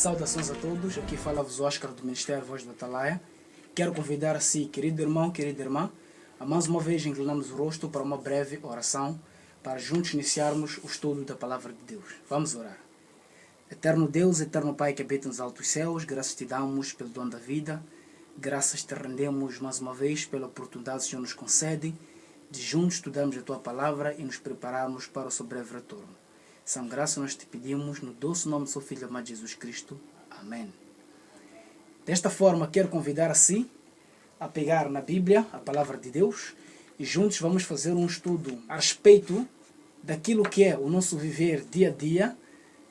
Saudações a todos, aqui fala-vos Oscar do Ministério Voz da Atalaia. Quero convidar a si, querido irmão, querida irmã, a mais uma vez inclinamos o rosto para uma breve oração, para juntos iniciarmos o estudo da Palavra de Deus. Vamos orar. Eterno Deus, eterno Pai que habita nos altos céus, graças te damos pelo dom da vida, graças te rendemos mais uma vez pela oportunidade que o Senhor nos concede de juntos estudarmos a Tua Palavra e nos prepararmos para o seu breve retorno. São graças nós te pedimos no doce nome do seu Filho amado Jesus Cristo. Amém. Desta forma, quero convidar a si a pegar na Bíblia a Palavra de Deus e juntos vamos fazer um estudo a respeito daquilo que é o nosso viver dia a dia,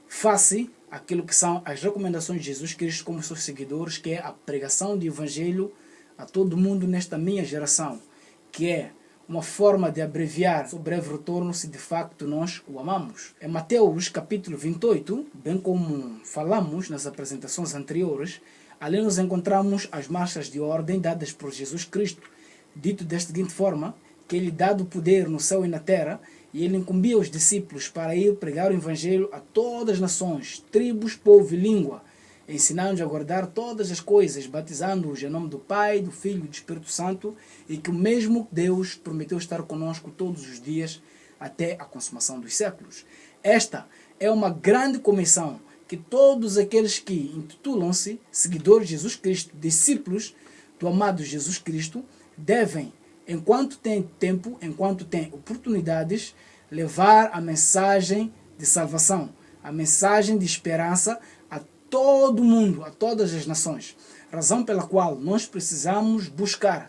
face àquilo que são as recomendações de Jesus Cristo como seus seguidores, que é a pregação do Evangelho a todo mundo nesta minha geração, que é uma forma de abreviar o breve retorno se de facto nós o amamos. Em Mateus capítulo 28, bem como falamos nas apresentações anteriores, ali nos encontramos as marchas de ordem dadas por Jesus Cristo, dito da seguinte forma, que ele dado poder no céu e na terra, e ele incumbia os discípulos para ir pregar o Evangelho a todas as nações, tribos, povo e língua, ensinando-os a guardar todas as coisas, batizando-os em nome do Pai, do Filho e do Espírito Santo, e que o mesmo Deus prometeu estar conosco todos os dias até a consumação dos séculos. Esta é uma grande comissão que todos aqueles que intitulam-se seguidores de Jesus Cristo, discípulos do amado Jesus Cristo, devem, enquanto tem tempo, enquanto tem oportunidades, levar a mensagem de salvação, a mensagem de esperança a todo mundo, a todas as nações. Razão pela qual nós precisamos buscar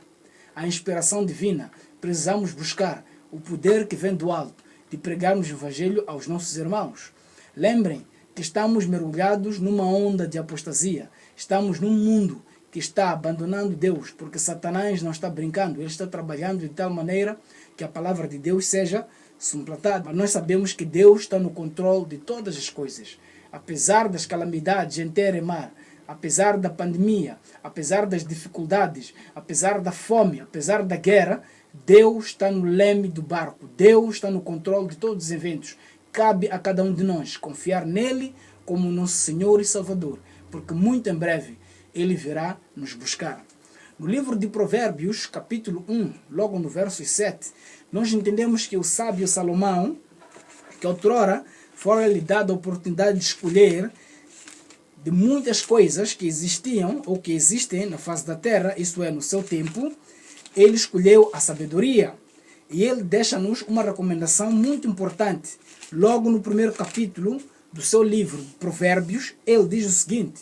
a inspiração divina, precisamos buscar o poder que vem do alto, de pregarmos o Evangelho aos nossos irmãos. Lembrem que estamos mergulhados numa onda de apostasia, estamos num mundo que está abandonando Deus, porque Satanás não está brincando, ele está trabalhando de tal maneira que a palavra de Deus seja suplantada. Mas nós sabemos que Deus está no controle de todas as coisas. Apesar das calamidades em terra e mar, apesar da pandemia, apesar das dificuldades, apesar da fome, apesar da guerra, Deus está no leme do barco, Deus está no controle de todos os eventos. Cabe a cada um de nós confiar nele como nosso Senhor e Salvador, porque muito em breve ele virá nos buscar. No livro de Provérbios, capítulo 1, logo no verso 7, nós entendemos que o sábio Salomão, que outrora fora-lhe dada a oportunidade de escolher de muitas coisas que existiam ou que existem na face da terra, isso é, no seu tempo, ele escolheu a sabedoria. E ele deixa-nos uma recomendação muito importante. Logo no primeiro capítulo do seu livro Provérbios, ele diz o seguinte,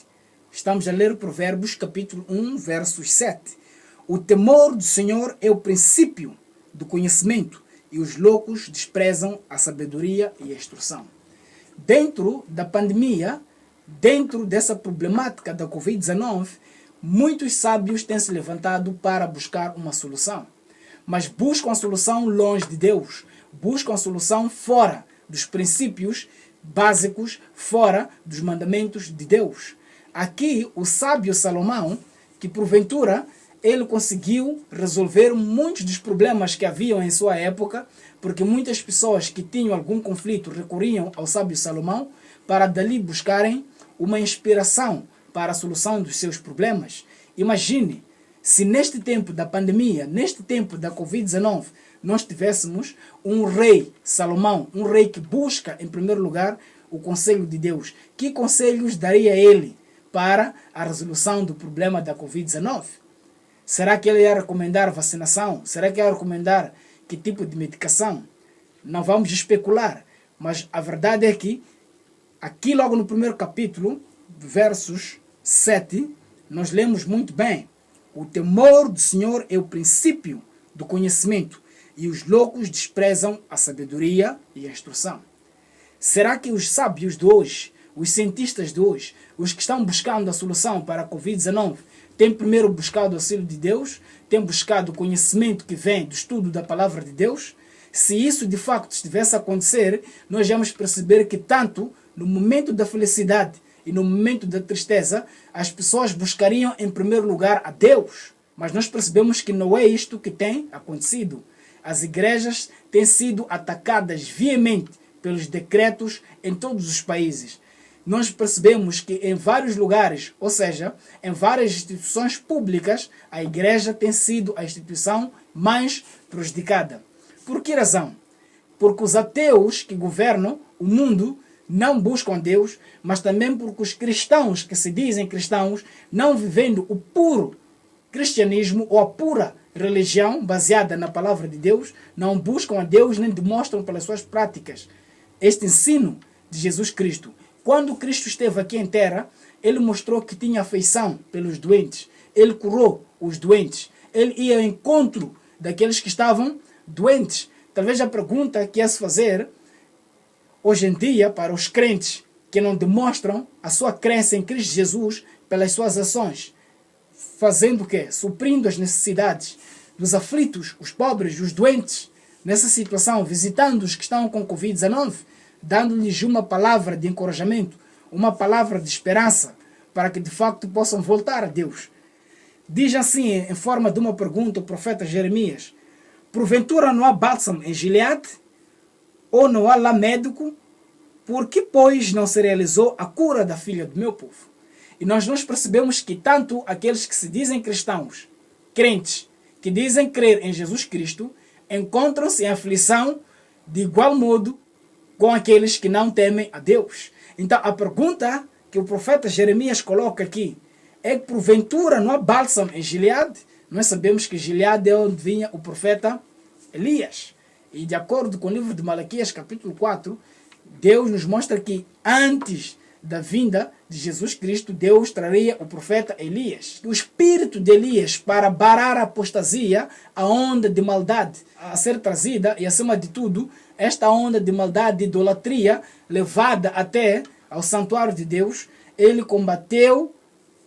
estamos a ler Provérbios capítulo 1, versos 7. O temor do Senhor é o princípio do conhecimento, e os loucos desprezam a sabedoria e a instrução. Dentro da pandemia, dentro dessa problemática da Covid-19, muitos sábios têm se levantado para buscar uma solução. Mas buscam a solução longe de Deus, buscam a solução fora dos princípios básicos, fora dos mandamentos de Deus. Aqui, o sábio Salomão, que porventura ele conseguiu resolver muitos dos problemas que haviam em sua época, porque muitas pessoas que tinham algum conflito recorriam ao sábio Salomão para dali buscarem uma inspiração para a solução dos seus problemas. Imagine se neste tempo da pandemia, neste tempo da Covid-19, nós tivéssemos um rei Salomão, um rei que busca em primeiro lugar o conselho de Deus. Que conselhos daria ele para a resolução do problema da Covid-19? Será que ele ia recomendar vacinação? Será que ia recomendar que tipo de medicação? Não vamos especular, mas a verdade é que aqui logo no primeiro capítulo, versos 7, nós lemos muito bem. O temor do Senhor é o princípio do conhecimento, e os loucos desprezam a sabedoria e a instrução. Será que os sábios de hoje, os cientistas de hoje, os que estão buscando a solução para a Covid-19, têm primeiro buscado o auxílio de Deus? Têm buscado o conhecimento que vem do estudo da palavra de Deus? Se isso de facto estivesse a acontecer, nós vamos perceber que tanto no momento da felicidade e no momento da tristeza, as pessoas buscariam em primeiro lugar a Deus. Mas nós percebemos que não é isto que tem acontecido. As igrejas têm sido atacadas veemente pelos decretos em todos os países. nós percebemos que em vários lugares, ou seja, em várias instituições públicas, a igreja tem sido a instituição mais prejudicada. Por que razão? Porque os ateus que governam o mundo não buscam Deus, mas também porque os cristãos que se dizem cristãos, não vivendo o puro cristianismo ou a pura religião baseada na palavra de Deus, não buscam a Deus nem demonstram pelas suas práticas este ensino de Jesus Cristo. Quando Cristo esteve aqui em terra, ele mostrou que tinha afeição pelos doentes, ele curou os doentes, ele ia ao encontro daqueles que estavam doentes. Talvez a pergunta que ia se fazer hoje em dia para os crentes que não demonstram a sua crença em Cristo Jesus pelas suas ações, fazendo o quê? Suprindo as necessidades dos aflitos, os pobres, os doentes, nessa situação, visitando os que estão com Covid-19, dando-lhes uma palavra de encorajamento, uma palavra de esperança, para que de facto possam voltar a Deus. Diz assim, em forma de uma pergunta, o profeta Jeremias: porventura não há bálsamo em Gileade? Ou não há lá médico? Por que, pois, não se realizou a cura da filha do meu povo? E nós percebemos que tanto aqueles que se dizem cristãos, crentes, que dizem crer em Jesus Cristo, encontram-se em aflição de igual modo com aqueles que não temem a Deus. Então a pergunta que o profeta Jeremias coloca aqui é que porventura não há bálsamo em Gileade? Nós sabemos que Gileade é onde vinha o profeta Elias. E de acordo com o livro de Malaquias, capítulo 4, Deus nos mostra que antes da vinda de Jesus Cristo, Deus traria o profeta Elias. O espírito de Elias para barar a apostasia, a onda de maldade a ser trazida, e acima de tudo, esta onda de maldade, de idolatria, levada até ao santuário de Deus, ele combateu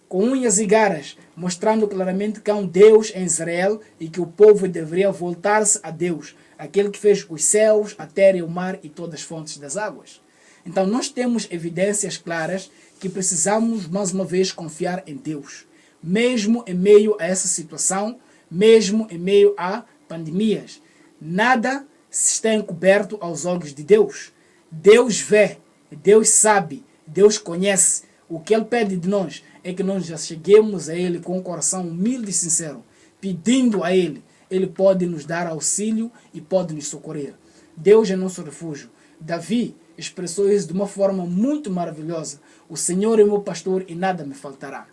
com unhas e garras, mostrando claramente que há um Deus em Israel e que o povo deveria voltar-se a Deus, aquele que fez os céus, a terra e o mar e todas as fontes das águas. Então nós temos evidências claras que precisamos mais uma vez confiar em Deus, mesmo em meio a essa situação, mesmo em meio a pandemias. Nada se está encoberto aos olhos de Deus. Deus vê, Deus sabe, Deus conhece. O que Ele pede de nós é que nós já cheguemos a Ele com um coração humilde e sincero, pedindo a Ele. Ele pode nos dar auxílio e pode nos socorrer. Deus é nosso refúgio. Davi expressou isso de uma forma muito maravilhosa. O Senhor é meu pastor e nada me faltará.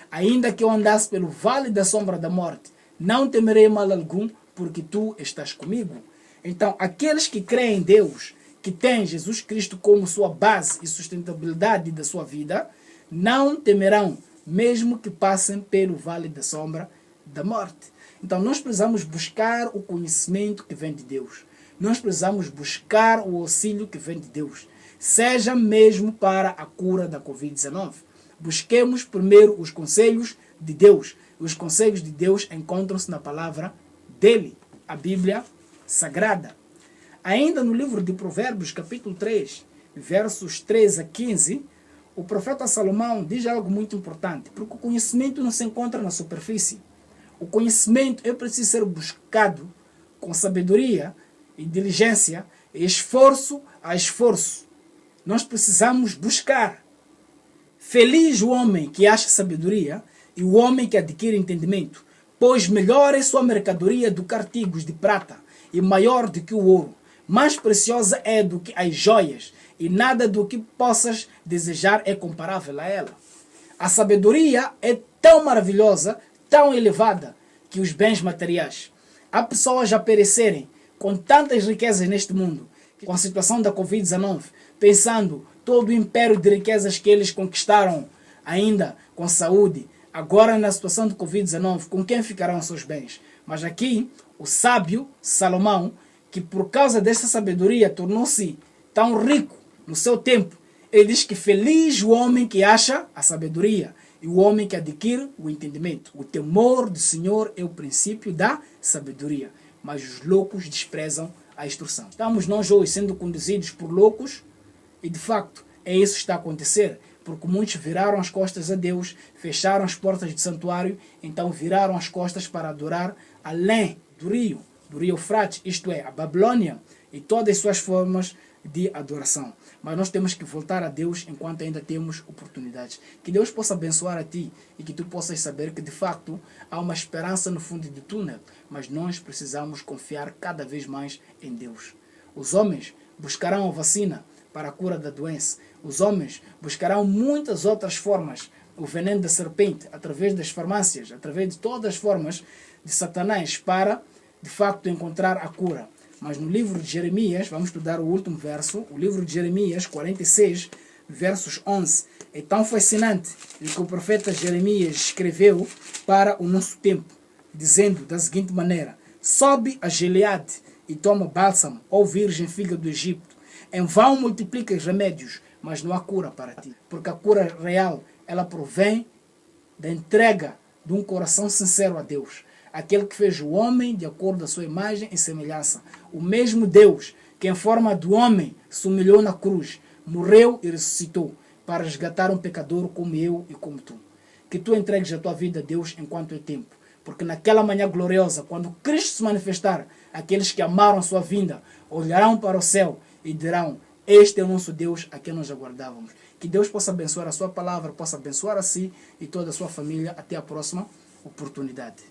Ainda que eu andasse pelo vale da sombra da morte, não temerei mal algum, porque tu estás comigo. Então, aqueles que creem em Deus, que têm Jesus Cristo como sua base e sustentabilidade da sua vida, não temerão, mesmo que passem pelo vale da sombra da morte. Então, nós precisamos buscar o conhecimento que vem de Deus. Nós precisamos buscar o auxílio que vem de Deus, seja mesmo para a cura da Covid-19. Busquemos primeiro os conselhos de Deus. Os conselhos de Deus encontram-se na palavra dele, a Bíblia Sagrada. Ainda no livro de Provérbios, capítulo 3, versos 3 a 15, o profeta Salomão diz algo muito importante, porque o conhecimento não se encontra na superfície. O conhecimento é preciso ser buscado com sabedoria e diligência, e esforço a esforço. Nós precisamos buscar. Feliz o homem que acha sabedoria e o homem que adquire entendimento, pois melhor é sua mercadoria do que artigos de prata, e maior do que o ouro. Mais preciosa é do que as joias, e nada do que possas desejar é comparável a ela. A sabedoria é tão maravilhosa, tão elevada, que os bens materiais. Há pessoas a perecerem com tantas riquezas neste mundo, com a situação da Covid-19, pensando todo o império de riquezas que eles conquistaram ainda com saúde, agora na situação de Covid-19, com quem ficarão seus bens? Mas aqui, o sábio Salomão, que por causa dessa sabedoria tornou-se tão rico no seu tempo, ele diz que feliz o homem que acha a sabedoria e o homem que adquire o entendimento. O temor do Senhor é o princípio da sabedoria, mas os loucos desprezam a instrução. Estamos nós hoje sendo conduzidos por loucos e de facto é isso que está a acontecer, porque muitos viraram as costas a Deus, fecharam as portas do santuário, então viraram as costas para adorar além do rio Eufrates, isto é, a Babilônia e todas as suas formas de adoração. Mas nós temos que voltar a Deus enquanto ainda temos oportunidades. Que Deus possa abençoar a ti e que tu possas saber que de facto há uma esperança no fundo do túnel, mas nós precisamos confiar cada vez mais em Deus. Os homens buscarão a vacina para a cura da doença. Os homens buscarão muitas outras formas, o veneno da serpente, através das farmácias, através de todas as formas de Satanás para, de facto, encontrar a cura. Mas no livro de Jeremias, vamos estudar o último verso, o livro de Jeremias 46, versos 11. É tão fascinante o que o profeta Jeremias escreveu para o nosso tempo, dizendo da seguinte maneira: sobe a Gileade e toma bálsamo, ó virgem filha do Egito. Em vão multiplicas remédios, mas não há cura para ti. Porque a cura real, ela provém da entrega de um coração sincero a Deus. Aquele que fez o homem de acordo com a sua imagem e semelhança. O mesmo Deus que em forma de homem se humilhou na cruz, morreu e ressuscitou para resgatar um pecador como eu e como tu. Que tu entregues a tua vida a Deus enquanto é tempo. Porque naquela manhã gloriosa, quando Cristo se manifestar, aqueles que amaram a sua vinda olharão para o céu e dirão: este é o nosso Deus a quem nós aguardávamos. Que Deus possa abençoar a sua palavra, possa abençoar a si e toda a sua família. Até a próxima oportunidade.